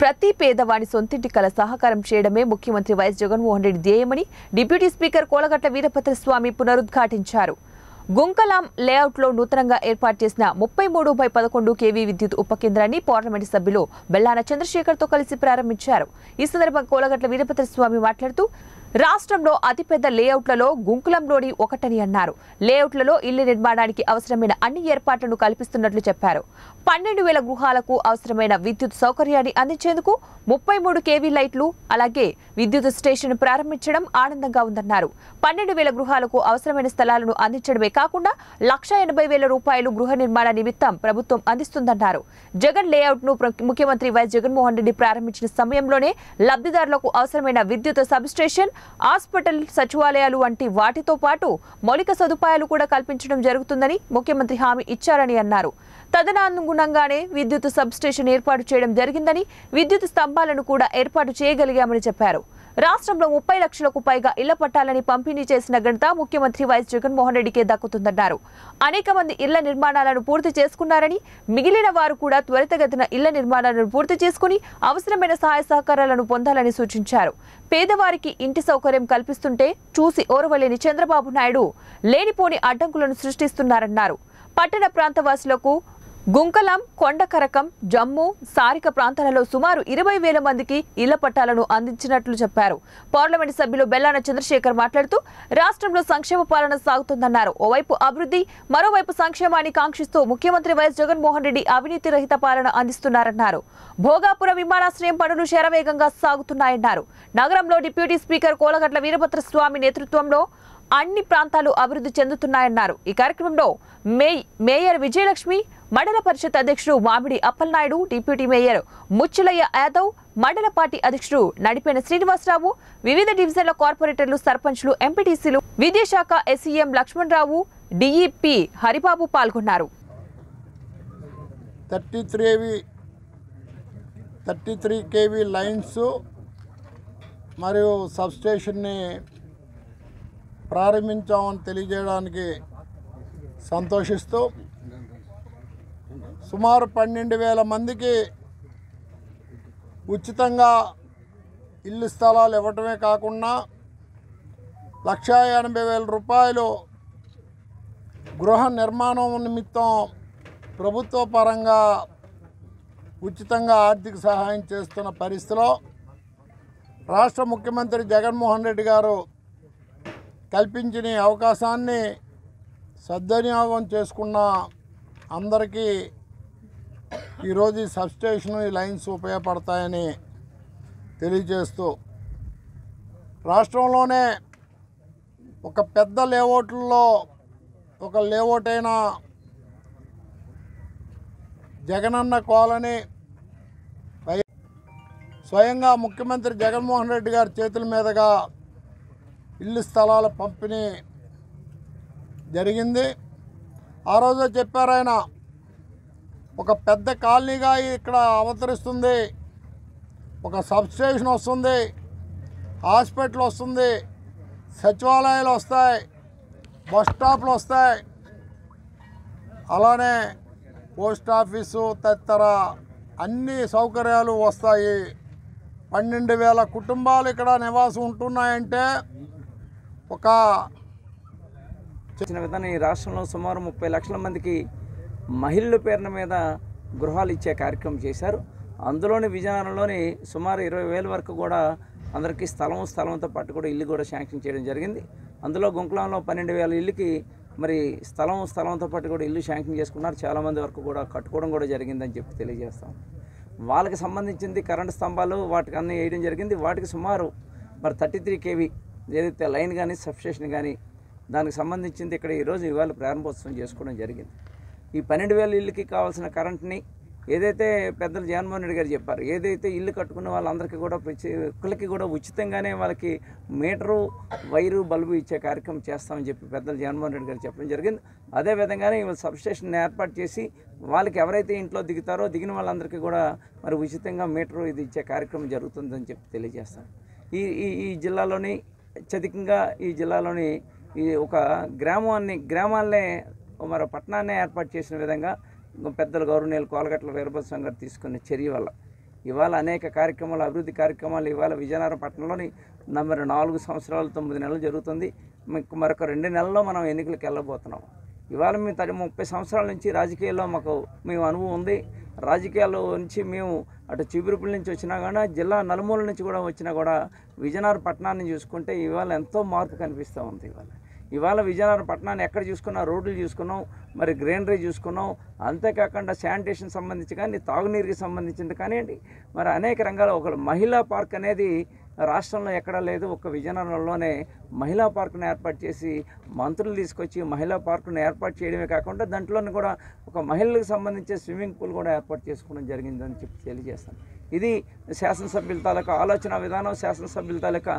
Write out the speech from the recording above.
ప్రతి పేదవాని సొంతింటి కల సహకారం చేయడమే ముఖ్యమంత్రి వైఎస్ జగన్మోహన్ రెడ్డి ధ్యేయమని డిప్యూటీ స్పీకర్ కోలగట్ల వీరభద్రస్వామి పునరుద్ఘాటించారు. గుంకలాం లేఅవుట్లో నూతనంగా ఏర్పాటు చేసిన 33/11 kV విద్యుత్ ఉప కేంద్రాన్ని పార్లమెంటు సభ్యులు బెల్లాన చంద్రశేఖర్తో కలిసి ప్రారంభించారు. ఈ సందర్భంగా కోలగట్ల వీరభద్రస్వామి మాట్లాడుతూ రాష్ట్రంలో అతిపెద్ద లేఅవుట్లలో గుంకులంలోని ఒకటని అన్నారు. లేఅవుట్లలో ఇళ్ల నిర్మాణానికి అవసరమైన అన్ని ఏర్పాట్లను కల్పిస్తున్నట్లు చెప్పారు. 12,000 గృహాలకు అవసరమైన విద్యుత్ సౌకర్యాన్ని అందించేందుకు 33 kV లైట్లు అలాగే విద్యుత్ స్టేషన్ ప్రారంభించడం ఆనందంగా ఉందన్నారు. 12,000 గృహాలకు అవసరమైన స్థలాలను అందించడమే కాకుండా 1,80,000 రూపాయలు గృహ నిర్మాణ నిమిత్తం ప్రభుత్వం అందిస్తుందన్నారు. జగన్ లేఅవుట్ ను ముఖ్యమంత్రి వైఎస్ జగన్మోహన్ రెడ్డి ప్రారంభించిన సమయంలోనే లబ్ధిదారులకు అవసరమైన విద్యుత్ సబ్ స్టేషన్, హాస్పిటల్, సచివాలయాలు వంటి వాటితో పాటు మౌలిక సదుపాయాలు కూడా కల్పించడం జరుగుతుందని ముఖ్యమంత్రి హామీ ఇచ్చారని అన్నారు. తదనుగుణంగానే విద్యుత్ సబ్ స్టేషన్ ఏర్పాటు చేయడం జరిగిందని, విద్యుత్ స్తంభాలను కూడా ఏర్పాటు చేయగలిగామని చెప్పారు. రాష్ట్రంలో 30 లక్షలకు పైగా ఇళ్ల పట్టాలని పంపిణీ చేసిన ఘనత ముఖ్యమంత్రి వైఎస్ జగన్మోహన్ రెడ్డికే దక్కుతుందన్నారు. అనేక మంది ఇళ్ల నిర్మాణాలను పూర్తి చేసుకున్నారని, మిగిలిన వారు కూడా త్వరితగతిన ఇళ్ల నిర్మాణాలను పూర్తి చేసుకుని అవసరమైన సహాయ సహకారాలను పొందాలని సూచించారు. పేదవారికి ఇంటి సౌకర్యం కల్పిస్తుంటే చూసి ఓర్వలేని చంద్రబాబు నాయుడు లేనిపోని అడ్డంకులను సృష్టిస్తున్నారన్నారు. పట్టణ ప్రాంతవాసులకు గుంకలాం, కొండకరకం, జమ్ము, సారిక ప్రాంతాలలో సుమారు 20,000 మందికి ఇళ్ల పట్టాలను అందించినట్లు చెప్పారు. పార్లమెంటు సభ్యులు బెల్లాన చంద్రశేఖర్ మాట్లాడుతూ రాష్ట్రంలో సంక్షేమ పాలన సాగుతుందన్నారు. ఓవైపు అభివృద్ధి, మరోవైపు సంక్షేమాన్ని కాంక్షిస్తూ ముఖ్యమంత్రి వైఎస్ జగన్మోహన్ రెడ్డి అవినీతి రహిత పాలన అందిస్తున్నారన్నారు. భోగాపురం విమానాశ్రయం పనులు శరవేగంగా సాగుతున్నాయన్నారు. నగరంలో డిప్యూటీ స్పీకర్ కోలగట్ల వీరభద్రస్వామి నేతృత్వంలో అన్ని ప్రాంతాలు అభివృద్ధి చెందుతున్నాయన్నారు. ఈ కార్యక్రమంలో మేయర్ విజయలక్ష్మి, మండల పరిషత్ అధ్యక్షుడు మామిడి అప్పలనాయుడు, డిప్యూటీ మేయర్ ముచ్చులయ్య యాదవ్, మండల పార్టీ అధ్యక్షుడు నడిపేన శ్రీనివాసరావు, వివిధ డివిజన్ల కార్పొరేటర్లు, సర్పంచ్లు, ఎంపీటీసీలు, విద్యాశాఖ ఎస్ఈఎం లక్ష్మణరావు, డిఈపి హరిబాబు పాల్గొన్నారు. 33 kV లైన్స్ మరియు సబ్స్టేషన్ని ప్రారంభించామని తెలియజేయడానికి సంతోషిస్తూ సుమారు 12,000 మందికి ఉచితంగా ఇల్లు స్థలాలు ఇవ్వటమే కాకుండా 1,80,000 రూపాయలు గృహ నిర్మాణం నిమిత్తం ప్రభుత్వ పరంగా ఉచితంగా ఆర్థిక సహాయం చేస్తున్న పరిస్థితిలో రాష్ట్ర ముఖ్యమంత్రి జగన్మోహన్ రెడ్డి గారు కల్పించిన అవకాశాన్ని సద్వినియోగం చేసుకున్న అందరికీ ఈరోజు ఈ సబ్స్టేషన్, ఈ లైన్స్ ఉపయోగపడతాయని తెలియజేస్తూ రాష్ట్రంలోనే ఒక పెద్ద లేఅవుట్లలో ఒక లేఅవుట్ అయిన జగనన్న కాలనీ స్వయంగా ముఖ్యమంత్రి జగన్మోహన్ రెడ్డి గారి చేతుల మీదుగా ఇల్లు స్థలాల పంపిణీ జరిగింది. ఆ రోజు చెప్పారు ఆయన, ఒక పెద్ద కాలనీగా ఇక్కడ అవతరిస్తుంది, ఒక సబ్స్టేషన్ వస్తుంది, హాస్పిటల్ వస్తుంది, సచివాలయాలు వస్తాయి, బస్ స్టాప్లు వస్తాయి, అలానే పోస్ట్ ఆఫీసు తదితర అన్ని సౌకర్యాలు వస్తాయి. 12,000 కుటుంబాలు ఇక్కడ నివాసం ఉంటున్నాయంటే ఒక చేసిన విధానం ఈ రాష్ట్రంలో సుమారు 30 లక్షల మందికి మహిళల పేరున మీద గృహాలు ఇచ్చే కార్యక్రమం చేశారు. అందులోని విజయనగరంలోని సుమారు 20,000 వరకు కూడా అందరికీ స్థలంతో పాటు కూడా ఇల్లు కూడా శాంక్షన్ చేయడం జరిగింది. అందులో గుంకులంలో 12,000 ఇల్లుకి మరి స్థలంతో పాటు కూడా ఇల్లు శాంక్షన్ చేసుకున్నారు. చాలామంది వరకు కూడా కట్టుకోవడం కూడా జరిగిందని చెప్పి తెలియజేస్తాం. వాళ్ళకి సంబంధించింది కరెంటు స్తంభాలు వాటికి అన్నీ వేయడం జరిగింది. వాటికి సుమారు మరి 33 kV ఏదైతే లైన్ కానీ సబ్స్టేషన్ కానీ దానికి సంబంధించింది ఇక్కడ ఇవాళ ప్రారంభోత్సవం చేసుకోవడం జరిగింది. ఈ 12,000 ఇళ్ళకి కావాల్సిన కరెంట్ని ఏదైతే పెద్దలు జగన్మోహన్ రెడ్డి గారు చెప్పారు, ఏదైతే ఇల్లు కట్టుకున్న వాళ్ళందరికీ కూడా ప్రతి ఒక్కరికి కూడా ఉచితంగానే వాళ్ళకి మీటరు, వైరు, బల్బు ఇచ్చే కార్యక్రమం చేస్తామని చెప్పి పెద్దలు జగన్మోహన్ రెడ్డి గారు చెప్పడం జరిగింది. అదేవిధంగానే సబ్స్టేషన్ ఏర్పాటు చేసి వాళ్ళకి ఎవరైతే ఇంట్లో దిగుతారో దిగిన వాళ్ళందరికీ కూడా మరి ఉచితంగా మీటరు ఇది ఇచ్చే కార్యక్రమం జరుగుతుందని చెప్పి తెలియజేస్తాం. ఈ జిల్లాలోని అత్యధికంగా ఈ జిల్లాలోని ఈ ఒక గ్రామాలనే మరి పట్టణాన్ని ఏర్పాటు చేసిన విధంగా పెద్దలు గౌరవనీయులు కోలగట్ల వీరభద్రస్వామి గారు తీసుకున్న చర్య వల్ల ఇవాళ అనేక కార్యక్రమాలు, అభివృద్ధి కార్యక్రమాలు ఇవాళ విజయనగరం పట్టణంలోని మరి 4 సంవత్సరాలు 9 నెలలు జరుగుతుంది. మరొక 2 నెలల్లో మనం ఎన్నికలకు వెళ్ళబోతున్నాం. ఇవాళ మేము 30 సంవత్సరాల నుంచి రాజకీయాల్లో మేము అనుభవం ఉంది. రాజకీయాల్లో నుంచి మేము అటు చిగురుపల్లి నుంచి వచ్చినా కానీ, జిల్లా నలుమూల నుంచి కూడా వచ్చినా కూడా విజయనగరం పట్టణాన్ని చూసుకుంటే ఇవాళ ఎంతో మార్పు కనిపిస్తూ ఉంది. ఇవాళ విజయనగరం పట్టణాన్ని ఎక్కడ చూసుకున్నా రోడ్లు చూసుకున్నాం, మరి గ్రీనరీ చూసుకున్నాం. అంతేకాకుండా శానిటేషన్ సంబంధించి కానీ, తాగునీరుకి సంబంధించింది కానివ్వండి, మరి అనేక రంగాల్లో ఒక మహిళా పార్క్ అనేది రాష్ట్రంలో ఎక్కడా లేదు. ఒక విజయనగరంలోనే మహిళా పార్కును ఏర్పాటు చేసి మంత్రులు తీసుకొచ్చి మహిళా పార్కును ఏర్పాటు చేయడమే కాకుండా దాంట్లోని కూడా ఒక మహిళలకు సంబంధించి స్విమ్మింగ్ పూల్ కూడా ఏర్పాటు చేసుకోవడం జరిగిందని చెప్పి తెలియజేస్తాను. ఇది శాసనసభ్యుల తాలూకా ఆలోచన విధానం, శాసనసభ్యుల తాలూకా